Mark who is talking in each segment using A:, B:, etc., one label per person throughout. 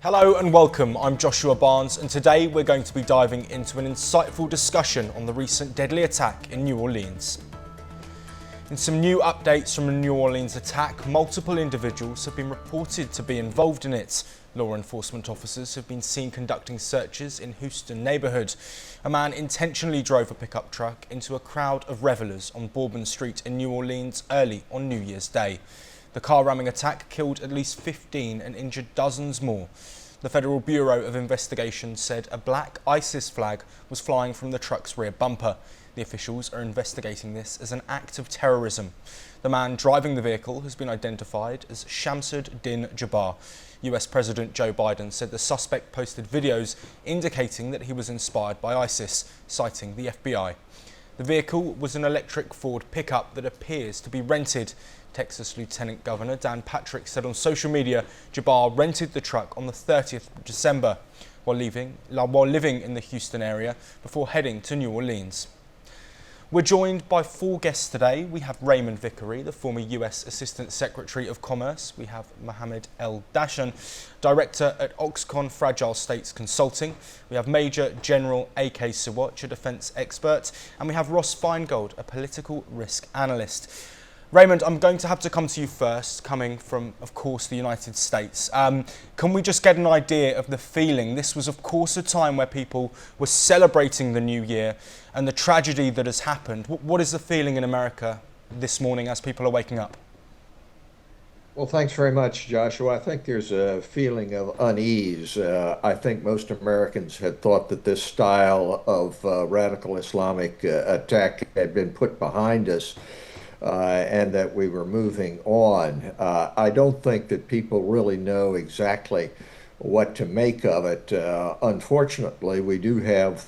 A: Hello and welcome, I'm Joshua Barnes, and today we're going to be diving into an insightful discussion on the recent deadly attack in New Orleans. In some new updates from the New Orleans attack, multiple individuals have been reported to be involved in it. Law enforcement officers have been seen conducting searches in Houston neighbourhood. A man intentionally drove a pickup truck into a crowd of revellers on Bourbon Street in New Orleans early on New Year's Day. The car ramming attack killed at least 15 and injured dozens more. The Federal Bureau of Investigation said a black ISIS flag was flying from the truck's rear bumper. The officials are investigating this as an act of terrorism. The man driving the vehicle has been identified as Shamsud-Din-Jabbar. US President Joe Biden said the suspect posted videos indicating that he was inspired by ISIS, citing the FBI. The vehicle was an electric Ford pickup that appears to be rented. Texas Lieutenant Governor Dan Patrick said on social media Jabbar rented the truck on the 30th of December while living in the Houston area before heading to New Orleans. We're joined by four guests today. We have Raymond Vickery, the former US Assistant Secretary of Commerce. We have Mohammed El Dashan, Director at Oxcon Fragile States Consulting. We have Major General A.K. Sawatch, a defence expert. And we have Ross Feingold, a political risk analyst. Raymond, I'm going to have to come to you first, coming from, of course, the United States. Can we just get an idea of the feeling? This was, of course, a time where people were celebrating the new year and the tragedy that has happened. What is the feeling in America this morning as people are waking up?
B: Well, thanks very much, Joshua. I think there's a feeling of unease. I think most Americans had thought that this style of radical Islamic attack had been put behind us. And that we were moving on. I don't think that people really know exactly what to make of it. Unfortunately, we do have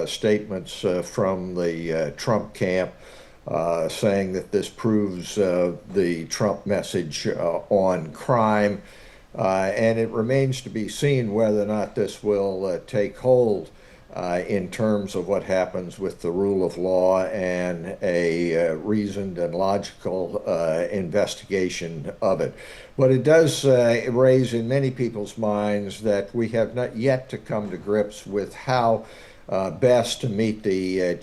B: statements from the Trump camp saying that this proves the Trump message on crime, and it remains to be seen whether or not this will take hold in terms of what happens with the rule of law and a reasoned and logical investigation of it. But it does raise in many people's minds that we have not yet to come to grips with how best to meet the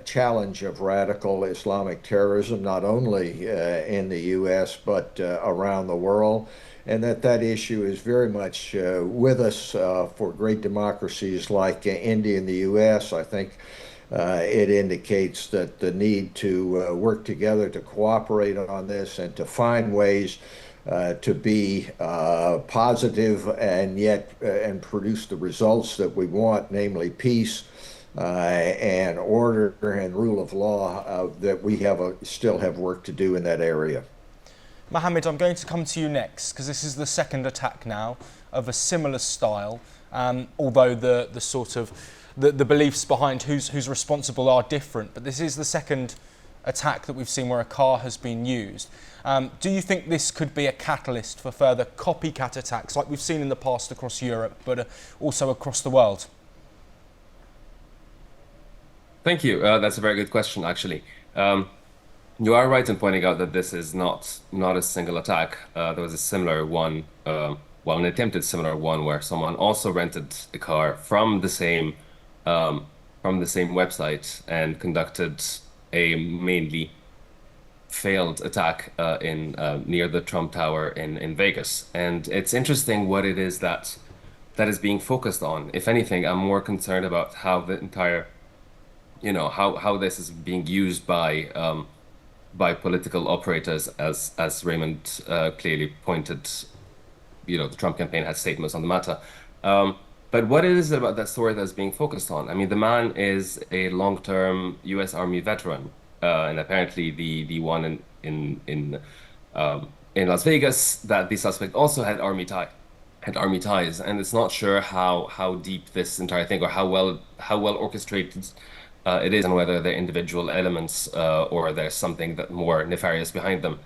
B: challenge of radical Islamic terrorism, not only in the U.S. but around the world. And that issue is very much with us for great democracies like India and the U.S. I think it indicates that the need to work together to cooperate on this and to find ways to be positive and yet and produce the results that we want, namely peace and order and rule of law, that we still have work to do in that area.
A: Mohammed, I'm going to come to you next because this is the second attack now of a similar style, although the beliefs behind who's responsible are different. But this is the second attack that we've seen where a car has been used. Do you think this could be a catalyst for further copycat attacks like we've seen in the past across Europe, but also across the world?
C: Thank you. That's a very good question, actually. You are right in pointing out that this is not a single attack. There was a similar one, an attempted similar one, where someone also rented a car from the same website and conducted a mainly failed attack near the Trump Tower in Vegas. And it's interesting what it is that is being focused on. If anything, I'm more concerned about how the entire, how this is being used by political operators, as Raymond clearly pointed. The Trump campaign had statements on the matter. But what it is about that story that's being focused on? I mean, the man is a long-term U.S. Army veteran, and apparently the one in Las Vegas, that the suspect also had army ties, and it's not sure how deep this entire thing, or how well orchestrated it is, and whether they're individual elements or there's something that more nefarious behind them.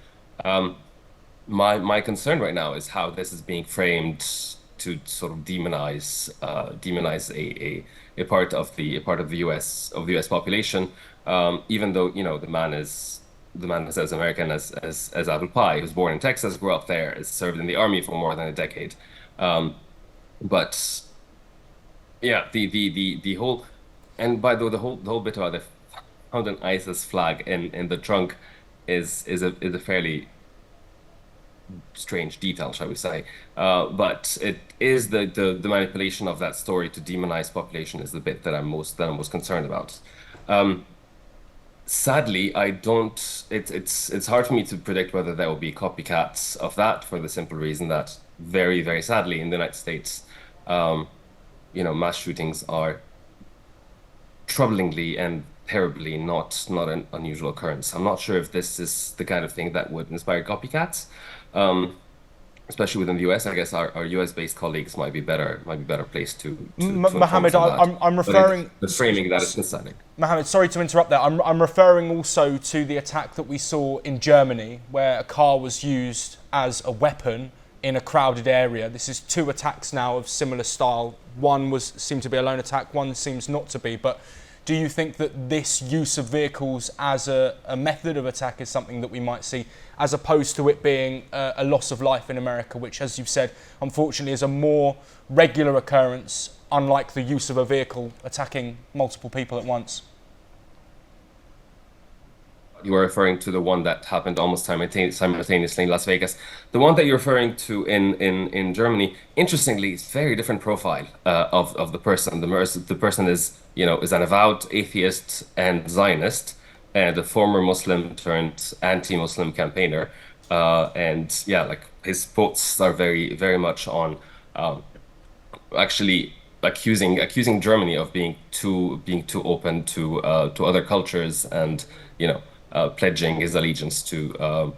C: My concern right now is how this is being framed to sort of demonize a part of the U.S. population, even though the man is as American as apple pie. He was born in Texas, grew up there, has served in the army for more than a decade. But yeah, the whole, and by the way, the whole bit about the found an ISIS flag in the trunk is a fairly strange detail, shall we say. But it is the manipulation of that story to demonize population is the bit that I'm most concerned about. Um, Sadly, I don't. It's hard for me to predict whether there will be copycats of that for the simple reason that very, very sadly in the United States, um, mass shootings are troublingly and terribly not an unusual occurrence. I'm not sure if this is the kind of thing that would inspire copycats, um, especially within the US. I guess our US-based colleagues might be better placed to inform
A: Mohammed,
C: us on that.
A: I'm
C: But it,
A: referring.
C: the framing that is concerning.
A: Mohammed, sorry to interrupt there. I'm referring also to the attack that we saw in Germany, where a car was used as a weapon in a crowded area. This is two attacks now of similar style. One seemed to be a lone attack, one seems not to be. But do you think that this use of vehicles as a method of attack is something that we might see, as opposed to it being a loss of life in America, which, as you've said, unfortunately is a more regular occurrence, unlike the use of a vehicle attacking multiple people at once?
C: You were referring to the one that happened almost simultaneously in Las Vegas. The one that you're referring to in Germany, interestingly, it's very different profile of the person. The person is an avowed atheist and Zionist, and a former Muslim turned anti-Muslim campaigner. And yeah, like his posts are very, very much on actually accusing Germany of being too open to other cultures and pledging his allegiance to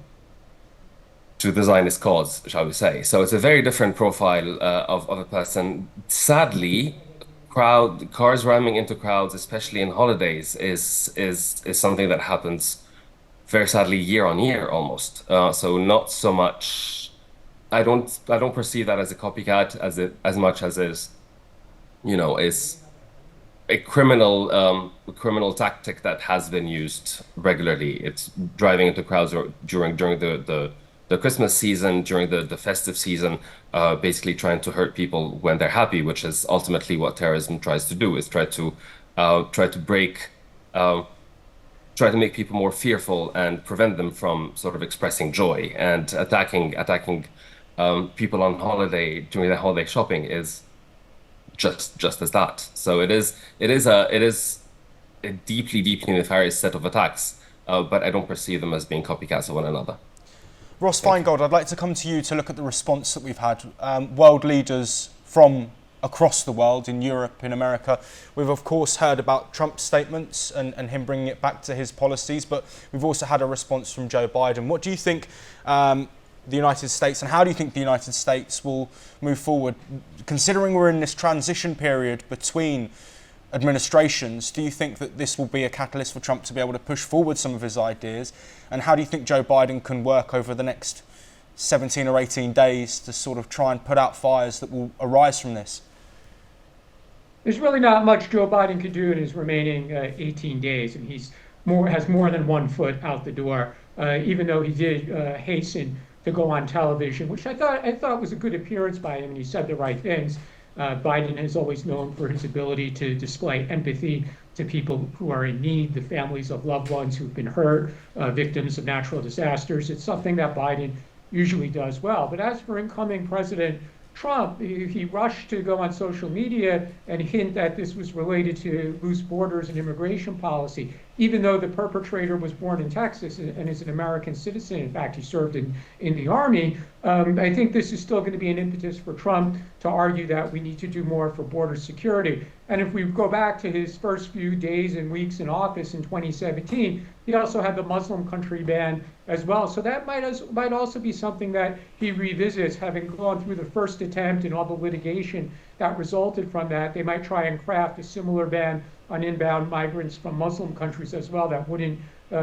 C: the Zionist cause, shall we say. So it's a very different profile of a person. Sadly, cars ramming into crowds, especially in holidays, is something that happens very sadly year on year almost. So not so much. I don't perceive that as a copycat as much as is a criminal tactic that has been used regularly. It's driving into crowds or during the Christmas season, during the festive season, basically trying to hurt people when they're happy, which is ultimately what terrorism tries to do, is try to make people more fearful and prevent them from sort of expressing joy. And attacking people on holiday during their holiday shopping is just as that. So it is a deeply, deeply nefarious set of attacks, but I don't perceive them as being copycats of one another.
A: Ross Feingold, I'd like to come to you to look at the response that we've had. World leaders from across the world, in Europe, in America. We've of course heard about Trump's statements and him bringing it back to his policies, but we've also had a response from Joe Biden. What do you think the United States, and how do you think the United States will move forward? Considering we're in this transition period between administrations, do you think that this will be a catalyst for Trump to be able to push forward some of his ideas? And how do you think Joe Biden can work over the next 17 or 18 days to sort of try and put out fires that will arise from this?
D: There's really not much Joe Biden could do in his remaining 18 days, and has more than 1 foot out the door. Even though he did hasten to go on television, which I thought was a good appearance by him, and he said the right things. Biden is always known for his ability to display empathy to people who are in need, the families of loved ones who've been hurt, victims of natural disasters. It's something that Biden usually does well. But as for incoming President Trump, he rushed to go on social media and hint that this was related to loose borders and immigration policy, even though the perpetrator was born in Texas and is an American citizen. In fact, he served in the Army. I think this is still going to be an impetus for Trump to argue that we need to do more for border security. And if we go back to his first few days and weeks in office in 2017, he also had the Muslim country ban as well. So that might also be something that he revisits, having gone through the first attempt and all the litigation that resulted from that. They might try and craft a similar ban on inbound migrants from Muslim countries as well. That wouldn't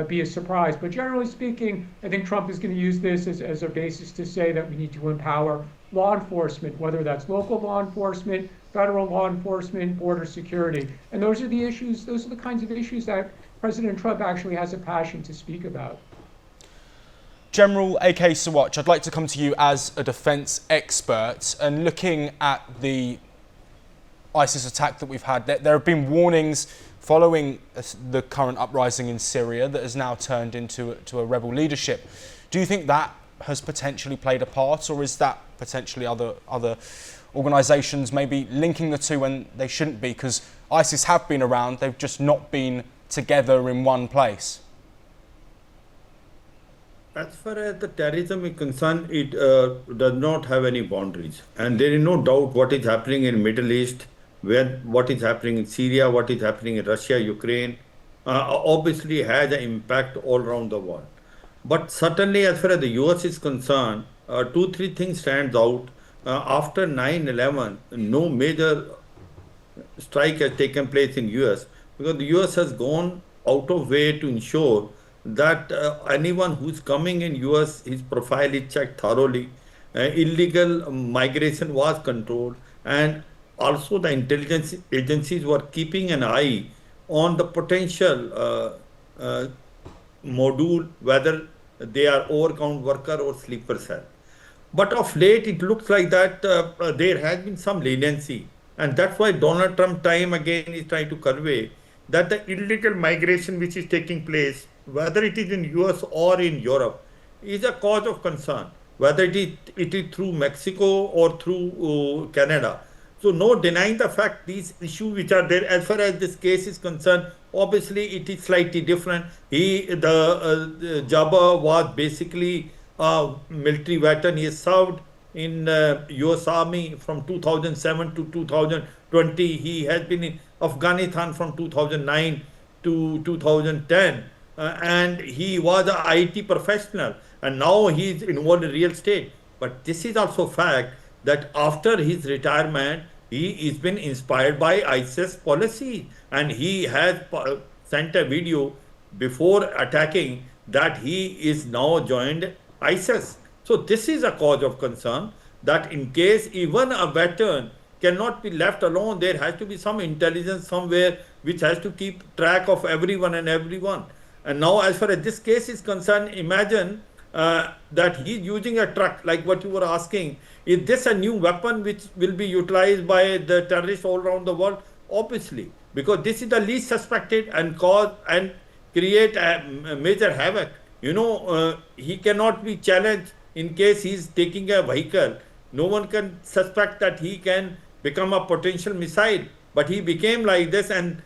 D: be a surprise. But generally speaking, I think Trump is going to use this as a basis to say that we need to empower law enforcement, whether that's local law enforcement, federal law enforcement, border security. And those are the kinds of issues that President Trump actually has a passion to speak about.
A: General AK Sawatch, I'd like to come to you as a defence expert, and looking at the ISIS attack that we've had, there have been warnings following the current uprising in Syria that has now turned into a rebel leadership. Do you think that has potentially played a part, or is that potentially other organisations maybe linking the two when they shouldn't be? Because ISIS have been around, they've just not been together in one place.
E: As far as the terrorism is concerned, it does not have any boundaries. And there is no doubt what is happening in Middle East, what is happening in Syria, what is happening in Russia, Ukraine, obviously has an impact all around the world. But certainly as far as the US is concerned, 2-3 things stands out. After 9/11, no major strike has taken place in US, because the US has gone out of way to ensure that anyone who's coming in US, his profile is checked thoroughly. Illegal migration was controlled, and also the intelligence agencies were keeping an eye on the potential module, whether they are overcount worker or sleeper cell. But of late, it looks like that there has been some leniency, and that's why Donald Trump time again is trying to convey that the illegal migration which is taking place, whether it is in US or in Europe, is a cause of concern, whether it is through Mexico or through Canada. So no denying the fact these issues which are there. As far as this case is concerned, obviously it is slightly different. Jabbar was basically a military veteran. He served in US Army from 2007 to 2020. He has been in Afghanistan from 2009 to 2010. And he was an IT professional, and now he is involved in real estate. But this is also fact that after his retirement, he has been inspired by ISIS policy, and he has sent a video before attacking that he is now joined ISIS. So this is a cause of concern, that in case even a veteran cannot be left alone, there has to be some intelligence somewhere which has to keep track of everyone and everyone. And now as far as this case is concerned, imagine that he's using a truck, like what you were asking. Is this a new weapon which will be utilized by the terrorists all around the world? Obviously, because this is the least suspected and cause and create a major havoc. You know, he cannot be challenged in case he's taking a vehicle. No one can suspect that he can become a potential missile, but he became like this, and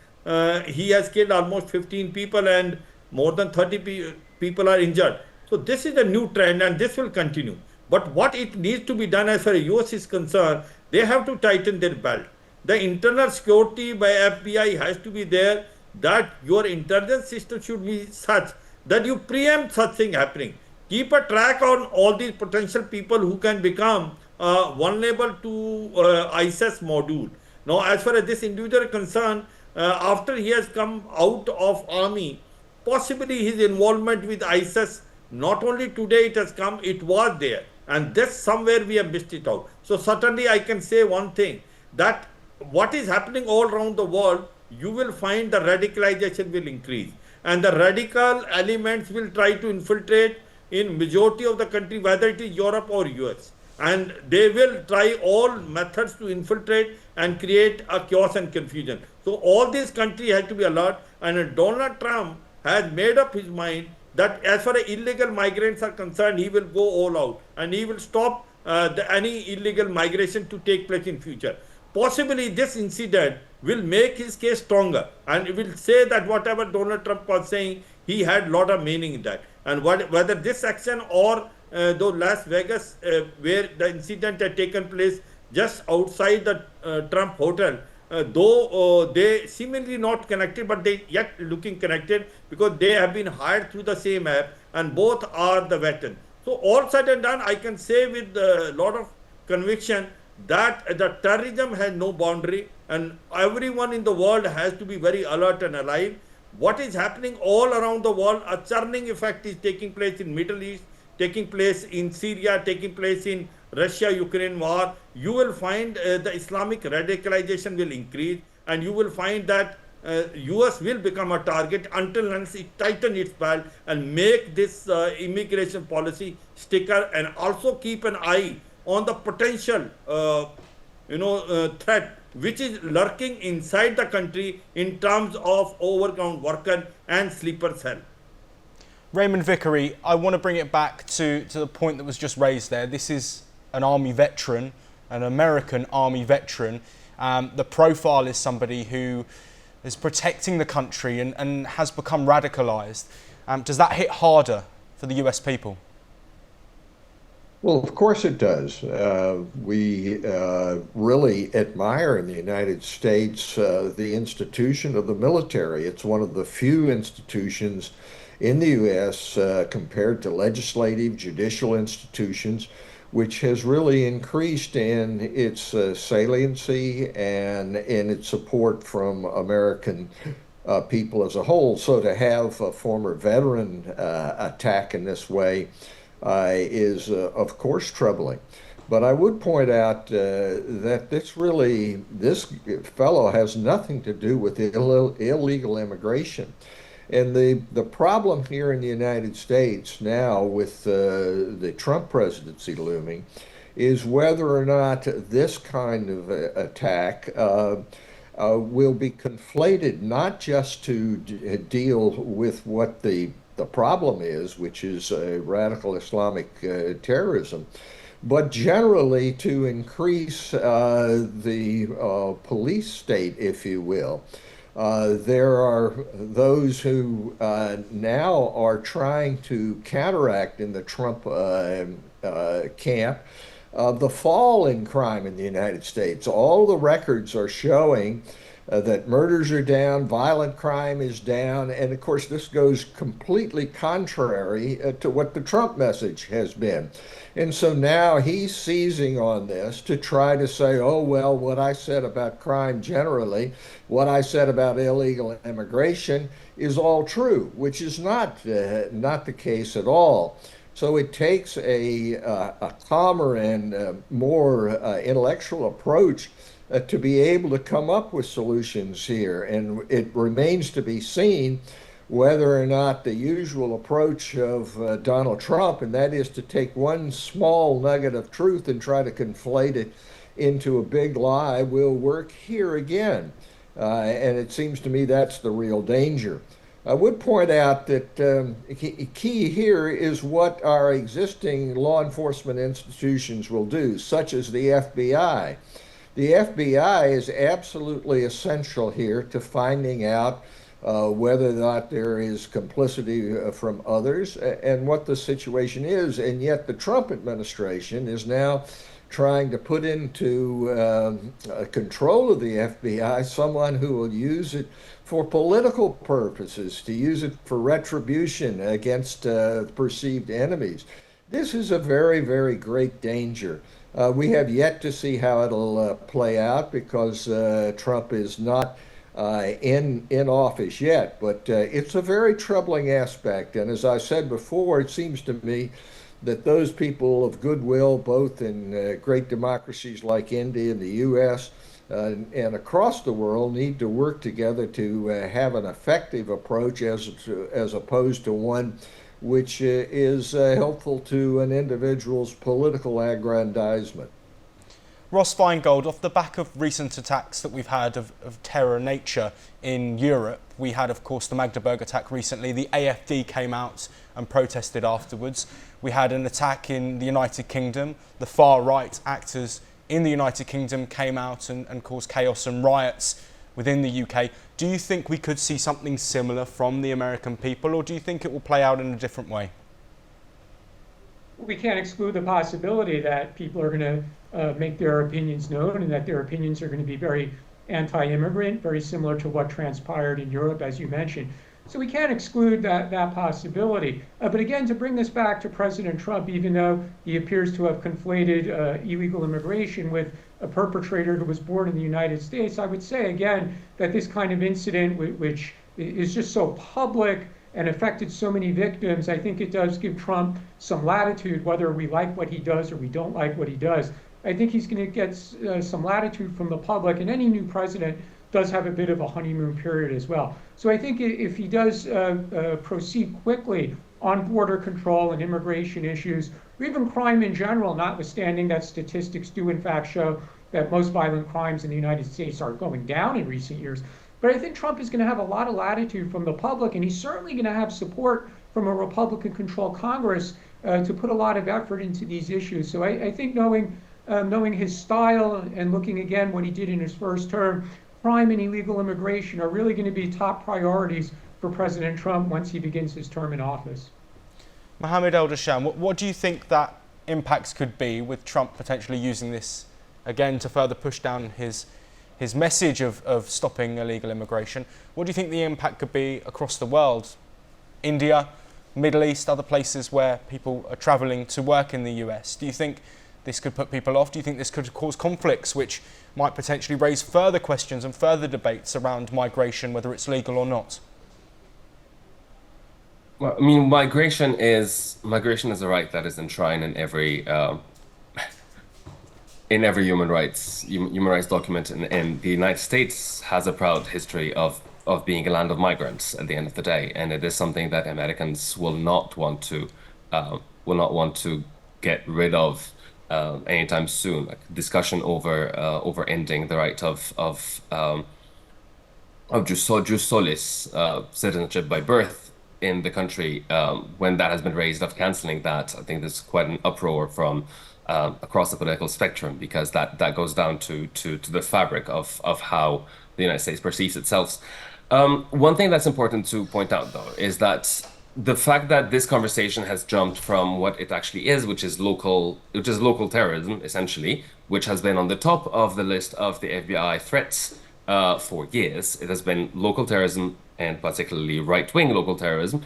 E: he has killed almost 15 people and more than 30 people are injured. So this is a new trend, and this will continue. But what it needs to be done as far as US is concerned, they have to tighten their belt. The internal security by FBI has to be there, that your intelligence system should be such that you preempt such thing happening. Keep a track on all these potential people who can become vulnerable to ISIS module. Now, as far as this individual is concerned, after he has come out of army, possibly his involvement with ISIS, not only today it has come, it was there. And this somewhere we have missed it out. So certainly I can say one thing, that what is happening all around the world, you will find the radicalization will increase. And the radical elements will try to infiltrate in majority of the country, whether it is Europe or US. And they will try all methods to infiltrate and create a chaos and confusion. So all these countries have to be alert, and Donald Trump has made up his mind that as far as illegal migrants are concerned, he will go all out, and he will stop any illegal migration to take place in future. Possibly this incident will make his case stronger, and it will say that whatever Donald Trump was saying, he had a lot of meaning in that. And whether this action or though Las Vegas, where the incident had taken place just outside the Trump hotel, though they seemingly not connected, but they yet looking connected, because they have been hired through the same app, and both are the veteran. So all said and done, I can say with a lot of conviction that the terrorism has no boundary, and everyone in the world has to be very alert and alive. What is happening all around the world, a churning effect is taking place in Middle East, taking place in Syria, taking place in Russia-Ukraine war. You will find the Islamic radicalization will increase, and you will find that US will become a target until unless it tighten its belt and make this immigration policy sticker, and also keep an eye on the potential threat which is lurking inside the country in terms of overground worker and sleeper cell.
A: Raymond Vickery, I want to bring it back to the point that was just raised there. This is an Army veteran, an American Army veteran. The profile is somebody who is protecting the country and has become radicalised. Does that hit harder for the US people?
B: Well, of course it does. We really admire in the United States the institution of the military. It's one of the few institutions in the U.S. Compared to legislative, judicial institutions, which has really increased in its saliency and in its support from American people as a whole. So to have a former veteran attack in this way is, of course, troubling. But I would point out that this fellow has nothing to do with illegal immigration. And the problem here in the United States now with the Trump presidency looming is whether or not this kind of attack will be conflated, not just to deal with what the problem is, which is radical Islamic terrorism, but generally to increase the police state, if you will. There are those who now are trying to counteract in the Trump camp the fall in crime in the United States. All the records are showing that murders are down, violent crime is down, and of course this goes completely contrary to what the Trump message has been. And so now he's seizing on this to try to say, oh, well, what I said about crime generally, what I said about illegal immigration is all true, which is not the case at all. So it takes a calmer and more intellectual approach to be able to come up with solutions here. And it remains to be seen whether or not the usual approach of Donald Trump, and that is to take one small nugget of truth and try to conflate it into a big lie, will work here again. And it seems to me that's the real danger. I would point out that key here is what our existing law enforcement institutions will do, such as the FBI. The FBI is absolutely essential here to finding out whether or not there is complicity from others and what the situation is. And yet the Trump administration is now trying to put into control of the FBI someone who will use it for political purposes, to use it for retribution against perceived enemies. This is a very, very great danger. We have yet to see how it'll play out because Trump is not in office yet, but it's a very troubling aspect. And as I said before, it seems to me that those people of goodwill, both in great democracies like India and the U.S. And across the world, need to work together to have an effective approach as opposed to one which is helpful to an individual's political aggrandizement.
A: Ross Feingold, off the back of recent attacks that we've had of terror nature in Europe, we had, of course, the Magdeburg attack recently. The AfD came out and protested afterwards. We had an attack in the United Kingdom. The far-right actors in the United Kingdom came out and caused chaos and riots within the UK. Do you think we could see something similar from the American people, or do you think it will play out in a different way?
D: We can't exclude the possibility that people are going to make their opinions known, and that their opinions are going to be very anti-immigrant, very similar to what transpired in Europe, as you mentioned. So we can't exclude that possibility. But again, to bring this back to President Trump, even though he appears to have conflated illegal immigration with a perpetrator who was born in the United States, I would say again that this kind of incident, which is just so public and affected so many victims, I think it does give Trump some latitude, whether we like what he does or we don't like what he does. I think he's going to get some latitude from the public, and any new president does have a bit of a honeymoon period as well. So I think if he does proceed quickly on border control and immigration issues, or even crime in general, notwithstanding that statistics do in fact show that most violent crimes in the United States are going down in recent years. But I think Trump is going to have a lot of latitude from the public, and he's certainly going to have support from a Republican-controlled Congress to put a lot of effort into these issues. So I think knowing his style and looking again what he did in his first term, crime and illegal immigration are really going to be top priorities for President Trump once he begins his term in office.
A: Mohammed El-Dasham, what do you think that impacts could be with Trump potentially using this again to further push down his message of stopping illegal immigration? What do you think the impact could be across the world? India, Middle East, other places where people are travelling to work in the US. Do you think this could put people off? Do you think this could cause conflicts which might potentially raise further questions and further debates around migration, whether it's legal or not?
C: Well, I mean, migration is a right that is enshrined in every human rights document, and the United States has a proud history of being a land of migrants at the end of the day, and it is something that Americans will not want to get rid of anytime soon. Like discussion over ending the right of jus solis, citizenship by birth in the country, when that has been raised, of canceling that, I think there's quite an uproar from across the political spectrum, because that goes down to the fabric of how the United States perceives itself. One thing that's important to point out, though, is that the fact that this conversation has jumped from what it actually is, which is local terrorism, essentially, which has been on the top of the list of the FBI threats for years. It has been local terrorism, and particularly right-wing local terrorism.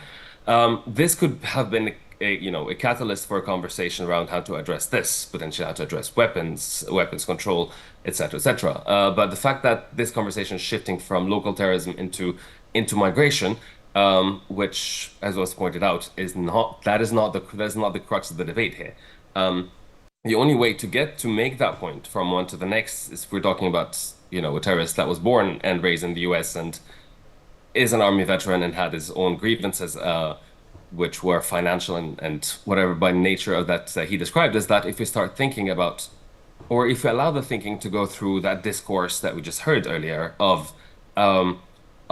C: This could have been a catalyst for a conversation around how to address this, potentially how to address weapons control, etc., etc. But the fact that this conversation is shifting from local terrorism into migration, which, as was pointed out, is not the crux of the debate here. The only way to make that point from one to the next is if we're talking about a terrorist that was born and raised in the U.S. and is an army veteran and had his own grievances, which were financial and whatever by nature of that he described, is that if we start thinking about, or if we allow the thinking to go through that discourse that we just heard earlier of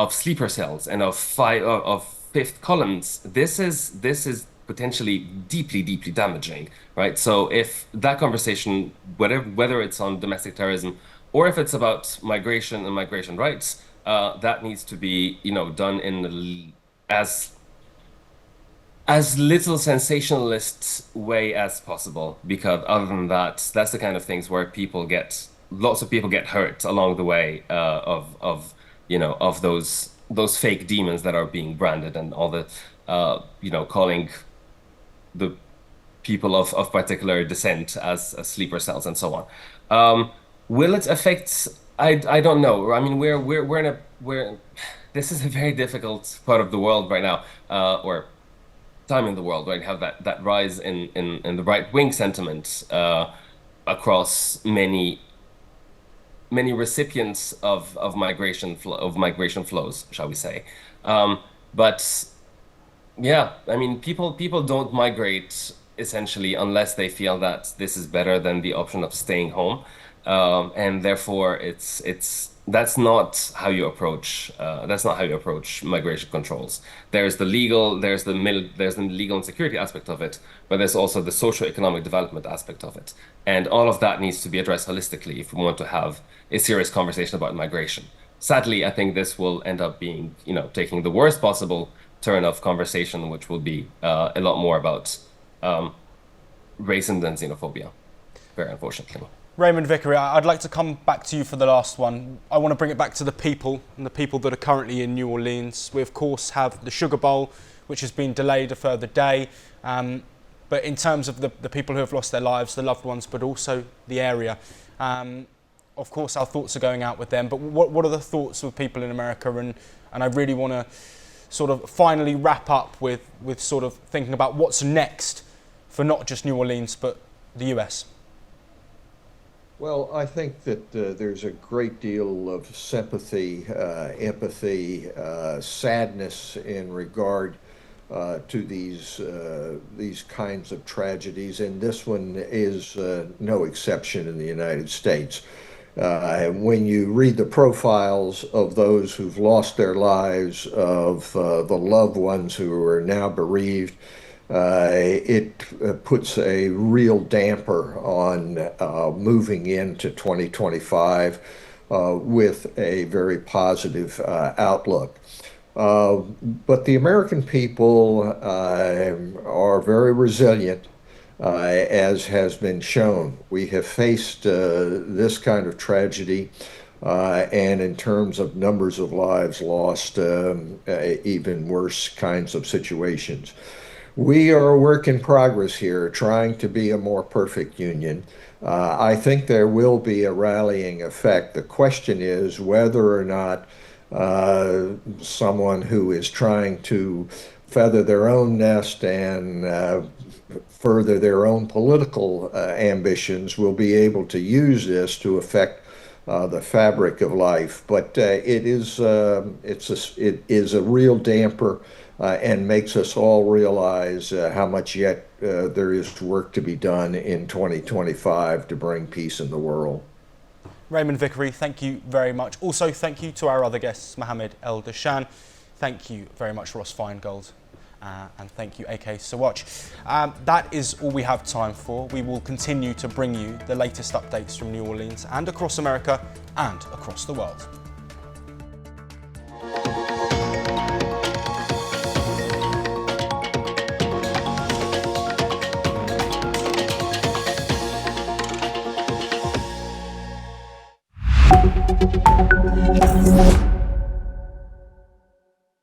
C: sleeper cells and of fifth columns, this is potentially deeply damaging, right? So if that conversation, whether it's on domestic terrorism or if it's about migration and migration rights, that needs to be done in as little sensationalist way as possible, because other than that, that's the kind of things where lots of people get hurt along the way of those fake demons that are being branded, and all the calling the people of particular descent as sleeper cells and so on. Will it affect? I don't know. I mean, this is a very difficult part of the world right now, or time in the world, right? Have that rise in the right wing sentiment across many recipients of migration flows, shall we say? But yeah, I mean, people don't migrate essentially unless they feel that this is better than the option of staying home. And therefore, that's not how you approach migration controls. There's the legal and security aspect of it, but there's also the socio-economic development aspect of it, and all of that needs to be addressed holistically if we want to have a serious conversation about migration. Sadly, I think this will end up being, taking the worst possible turn of conversation, which will be a lot more about racism than xenophobia, very unfortunately.
A: Raymond Vickery, I'd like to come back to you for the last one. I want to bring it back to the people, and the people that are currently in New Orleans. We, of course, have the Sugar Bowl, which has been delayed a further day. But in terms of the people who have lost their lives, the loved ones, but also the area, of course, our thoughts are going out with them. But what are the thoughts of people in America? And I really want to sort of finally wrap up with sort of thinking about what's next for not just New Orleans, but the US.
B: Well, I think that there's a great deal of sympathy, empathy, sadness in regard to these kinds of tragedies, and this one is no exception in the United States. When you read the profiles of those who've lost their lives, of the loved ones who are now bereaved, it puts a real damper on moving into 2025 with a very positive outlook. But the American people are very resilient, as has been shown. We have faced this kind of tragedy, and in terms of numbers of lives lost, even worse kinds of situations. We are a work in progress here, trying to be a more perfect union. I think there will be a rallying effect. The question is whether or not someone who is trying to feather their own nest and further their own political ambitions will be able to use this to affect the fabric of life. But it is a real damper and makes us all realize how much yet there is work to be done in 2025 to bring peace in the world.
A: Raymond Vickery, thank you very much. Also, thank you to our other guests, Mohammed El Dashan. Thank you very much, Ross Feingold. And thank you, AK Sawatch. That is all we have time for. We will continue to bring you the latest updates from New Orleans and across America and across the world.